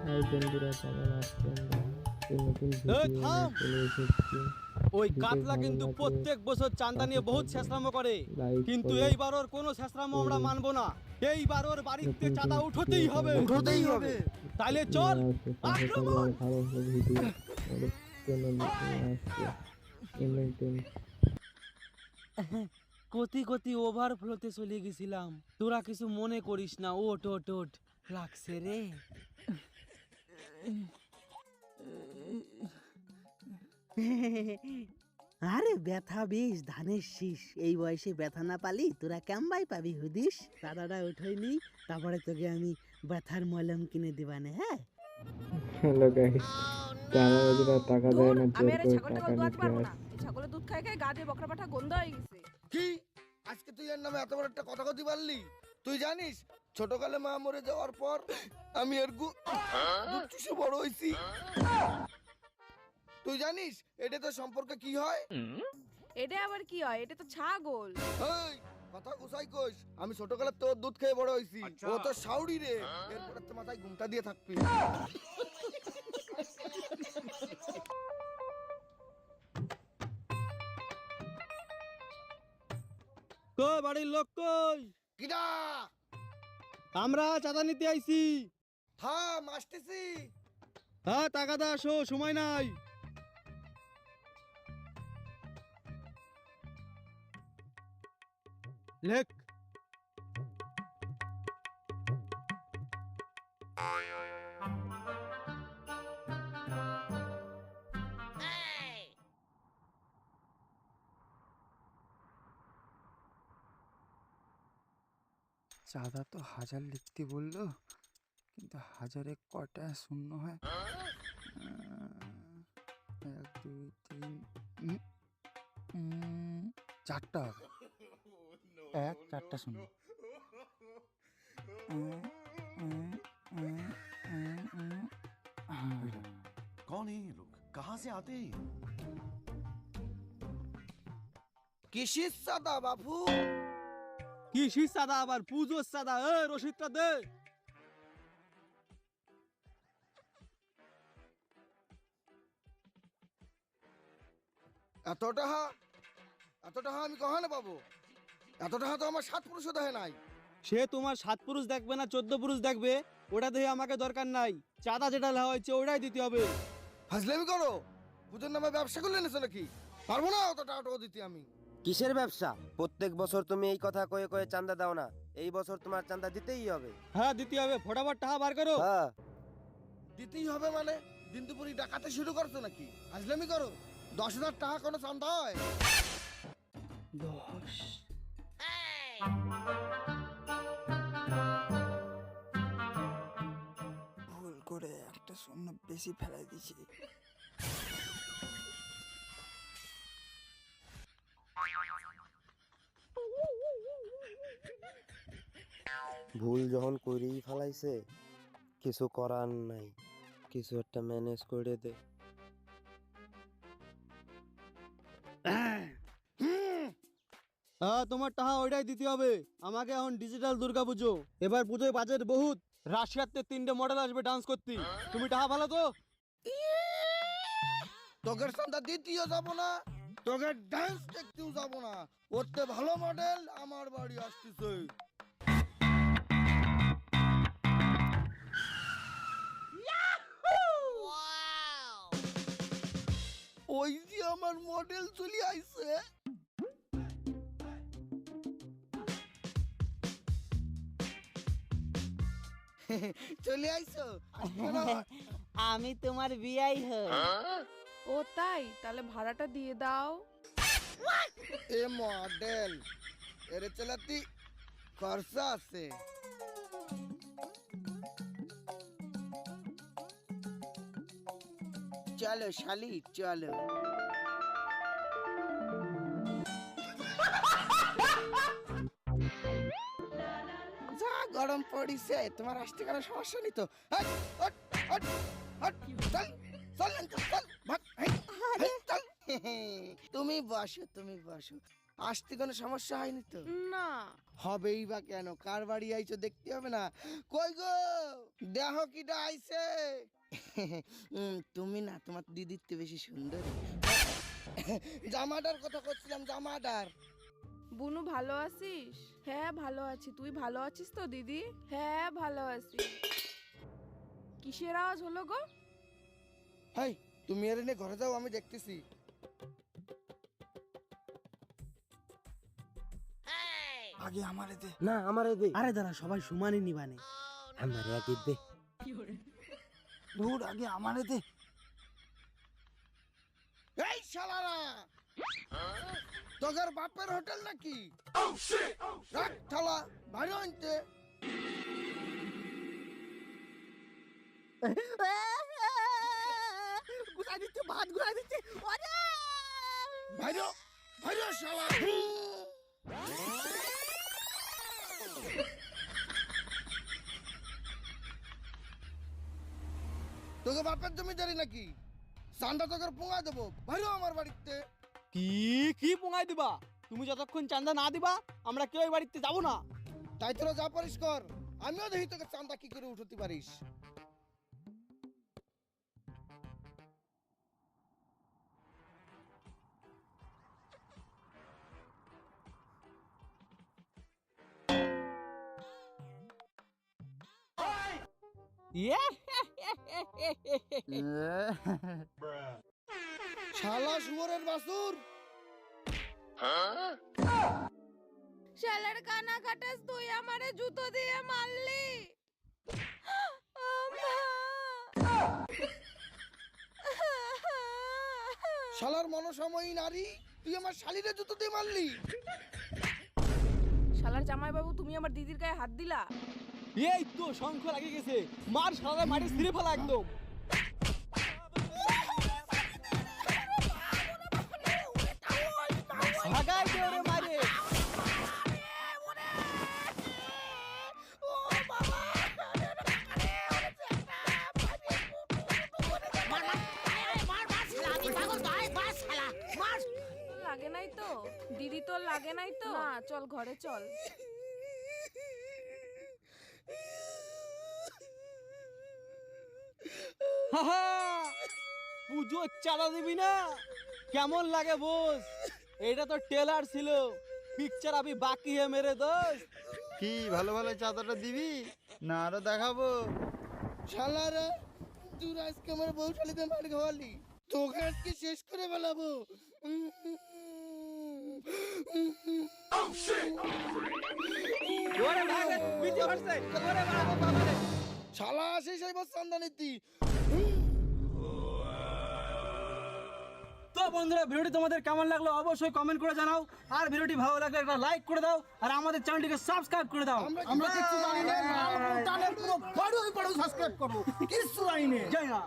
High বন্ধুরা, কেমন আছেন? এই নতুন ভিডিও চলে এসেছি। ওই কাতলা কিন্তু প্রত্যেক বছর চাঁদা নিয়ে বহুত শেষরামো করে, কিন্তু এইবার ওর কোনো শেষরামো আমরা মানবো না। এইবার ওর বাড়িতে চাঁদা উঠতেই হবে। তাইলে চল আক্রমণ। ভালো ভালো ভিডিও আমাদের জন্য নিয়ে আসছে এমএলটেন। কতি কতি ওভারফ্লোতে চলে গেছিলাম, তোরা কিছু মনে করিস না। ওট ওট ওট লাগছে রে। আরে ব্যথা বিষ ধানের শীষ, এই বয়সে ব্যথা না পালি তোরা কেমবাই পাবি হুদিস। দাদাটা উঠোয়নি, তারপরে তোকে আমি ব্যথার মলম কিনে দিবানে। হ্যাঁ হ্যালো গাইস, চাঁদাবাজিরা টাকা দেয় না, আমি জোর আর করে ছাগলটা টাকা দুধ নিতে পারবো না। আসে। এই ছাগলের দুধ খাই খাই গা দিয়ে বকরা পাঠা গন্ধ হয়ে গেছে। কি আজকে তুই এর নামে এত বড় একটা কথা কইতে পারলি? তুই জানিস ছোটকালে মা মরে যাওয়ার পর আমি এর দুধ চুষে বড় হইছি। তুই জানিস এটা তো সম্পর্কে কি হয়? এটা আবার কি হয়? এটা তো ছাগল। এই কথা গুছাই কইস, আমি ছোটকালে তোর দুধ খেয়ে বড় হইছি। ও তো শাউরি রে, এরপরে তো মাথায় ঘুমটা দিয়ে থাকবি। কই বাড়ির লোক কই? কিডা? আমরা চাঁদা নিতে আইছি। থাম, আসতেছি। হ্যাঁ, টাকা দা, আসো, সময় নাই। লেখ। চাঁদা তো 1000 লিখতে বললো, কিন্তু 1000-এ কটা শূন্য হয়? 1 2 3 4টা হবে। 1 4টা শূন্য। कौन है ये लोग? कहाँ से आते हैं? কিসির সাদা বাবু? কি শীষ চাঁদা আবার? পুজোর চাঁদা। রসিদটা দে। এত টাকা আমি কখনো পাবো? এত টাকা তো আমার 7 পুরুষও দেয় নাই। সে তোমার 7 পুরুষ দেখবে না 14 পুরুষ দেখবে, ওটা দেখে আমাকে দরকার নাই। চাঁদা যেটা লেওয়া হয়েছে ওটাই দিতে হবে। ফাজলামি করো? পুজোর নামে ব্যবসা করলে এনেছো নাকি? পারবো না অত টাকা দিতে আমি। কিসের ব্যবসা? প্রত্যেক বছর তুমি এই কথা কয়ে কয়ে চাঁদা দাও না, এই বছর তোমার চাঁদা দিতেই হবে। হ্যাঁ, দিতে হবে। ফটাফট টাকা বার করো। হ্যাঁ, দিতেই হবে মানে দিন দুপুরি ডাকাতে শুরু করছো নাকি? ফাজলামি করো? 10,000 টাকা কোনো চান্দা হয়? 10 ভুল করে একটা শূন্য বেশি ফেলাই দিয়েছি। ভুল যখন করেই ফেলাইছে, কিছু করার নাই, কিছু একটা ম্যানেজ করে দে। হ্যাঁ, তোমার টাকা ওইটাই দিতে হবে। আমাকে এখন ডিজিটাল দুর্গা পুজো, এবার পুজোয় বাজেট বহুত। রাশিয়াতে 3টে মডেল আসবে ডান্স করতে। তুমি টাকা ভালো তো? তোদের চান্দা দিতেও যাবো না, তোদের ডান্স দেখতেও যাবো না। ওতে ভালো মডেল আমার বাড়ি আসতেছে। ওই যে আমার মডেল চলে আইছে। চলে আইছো? আমি তোমার বিয়াই হই। ও তাই? তাহলে ভাড়াটা দিয়ে দাও। এ মডেল এর চালাতি খরচা আছে। চলো শালি চলো। যা গরম পড়িছে, তোমার আসতে কোনো সমস্যা নেই তো? হট, হট, হট, হট, চল, চল, চল, চল, ভাগ, হেই, হেই, চল। তুমি বসো। আসতে কোনো সমস্যা হয়নি তো? না। হবেই বা কেন, কার বাড়ি আইছো দেখতে হবে না? কই গো, দেহ কিটা আইছে? তুমি না, তোমার দিদির তো বেশি সুন্দর। জামাটার কথা করছিলাম, জামাটার। বুনু ভালো আছিস? হ্যাঁ ভালো আছি, তুই ভালো আছিস তো দিদি? হ্যাঁ ভালো আছি। কিসের আওয়াজ হলো গো? হাই, তুমি এর এনে ঘরে যাও, আমি দেখতেছি। আগে আমারে দে। না আমারে দে, আরে দাঁড়া, সবাই সমানই নিবানে। আমারে আগে দে। ধুর, আগে আমারে দে। এই শালারা, তোদের বাপের হোটেল নাকি? রাখ থালা, বাইরে আনতে। গুড়াই দিচ্ছে, ভাত গুড়াই দিচ্ছে। বাইরে, বাইরে শালা। তোকে বাপের জমিদারি নাকি? চান্দা তোকে পোঙা দেবো, বাইরে আমার বাড়িতে। কি কি পোঙাই দিবা? তুমি যতক্ষণ চাঁদা না দিবা আমরা কেউ এই বাড়িতে যাবো না। তাই তোরা যা পারিস কর, আমিও দেখি তোকে চান্দা কি করে উঠতে পারিস। শালা শুয়োরের বাসুর। শালার কানা কাটাস, তুই আমারে জুতো দিয়ে মারলি। শালার মনসময়ী নারী, তুই আমার শালিরে জুতো দিয়ে মারলি। শালার জামাই বাবু, তুমি আমার দিদির গায়ে হাত দিলা। এই তো শঙ্খ লাগে গেছে, মার শালা মাটি ছিঁড়ে ফেলা একদম। ভাগাই দে ওরে মারে। লাগে নাই তো দিদি, তোর লাগে নাই তো? না, চল ঘরে চল। হাহা, পুজোর চাঁদা দিবি না? কেমন লাগে বোস? এটা তো টেলার ছিল, পিকচার আমি বাকি হে মেরে দোস্ত। কি ভালো ভালো চাঁদাটা দিবি না আরো দেখাবো? শালারা, তুই আজকে আমার বউ শালিতে মার খাওয়ালি, তোকে আজকে শেষ করে ফেলাবো। ওরে ভাগ, পিছে হটছে, ওরে বাবা বাবা রে। শালা আসে সেই বস চান্দা নীতি। তো বন্ধুরা, ভিডিওটি তোমাদের কেমন লাগলো অবশ্যই কমেন্ট করে জানাও, আর ভিডিওটি ভালো লাগলে একটা লাইক করে দাও, আর আমাদের চ্যানেলটিকে সাবস্ক্রাইব করে দাও। আমরা কিছু জানি না, পুরো বড় সাবস্ক্রাইব করো, কিছু জানি না। জয় না।